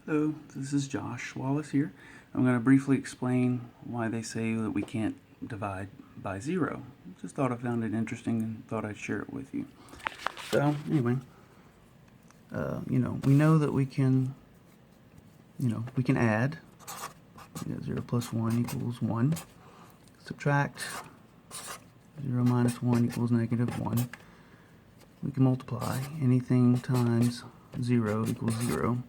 Hello, this is Josh Wallace here. I'm going to briefly explain why they say that we can't divide by zero. Just thought I found it interesting and thought I'd share it with you. So anyway, we know that we can, we can add. 0 plus 1 equals 1. Subtract. 0 minus 1 equals negative 1. We can multiply. Anything times 0 equals 0.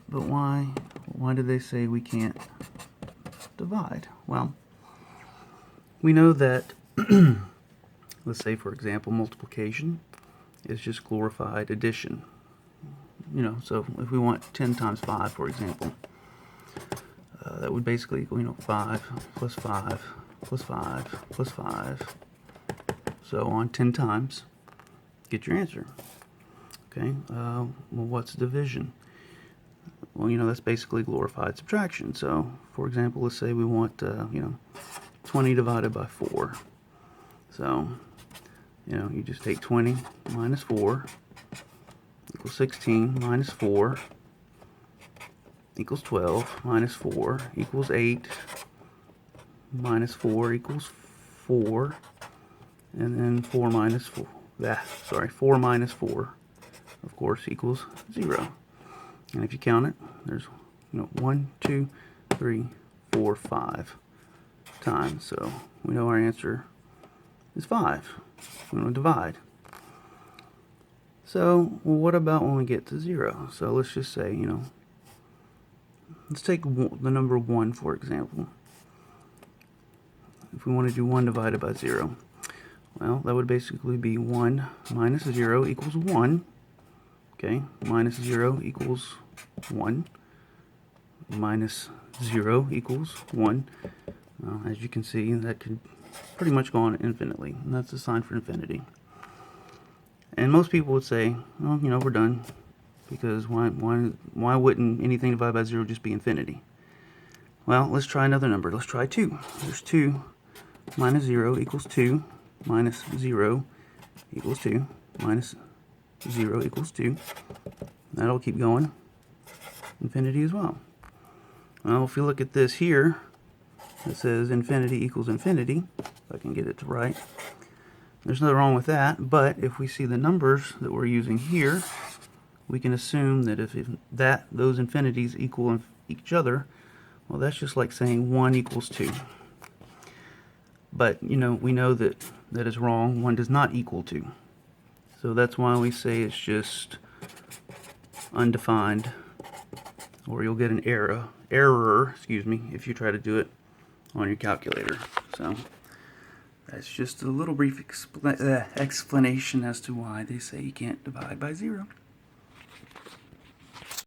But why do they say we can't divide? Well, we know that, let's say for example, multiplication is just glorified addition. So if we want 10 times 5, for example, that would basically equal, 5 plus 5 plus 5 plus 5, so on 10 times, get your answer. Okay, well, what's division? Well, that's basically glorified subtraction. So, for example, let's say we want, 20 divided by 4. So, you just take 20 minus 4 equals 16 minus 4 equals 12 minus 4 equals 8 minus 4 equals 4, and then 4 minus 4, 4 minus 4, of course, equals 0. And if you count it, there's 1, 2, 3, 4, 5 times. So we know our answer is 5. We want to divide. So, well, what about when we get to 0? So let's just say, let's take the number 1, for example. If we want to do 1 divided by 0, well, that would basically be 1 minus 0 equals 1. Okay, minus 0 equals 1. Minus 0 equals 1. As you can see, that could pretty much go on infinitely. And that's a sign for infinity. And most people would say, well, we're done. Because why wouldn't anything divided by 0 just be infinity? Well, let's try another number. Let's try 2. There's 2 minus 0 equals 2. Minus 0 equals 2. Minus 0 equals 2. That'll keep going. Infinity as well. Well, if you look at this here, it says infinity equals infinity. If I can get it to right. There's nothing wrong with that, but if we see the numbers that we're using here, we can assume that if those infinities equal each other, well, that's just like saying 1 equals 2. But, we know that is wrong. 1 does not equal 2. So that's why we say it's just undefined, or you'll get an error, if you try to do it on your calculator. So that's just a little brief explanation as to why they say you can't divide by 0.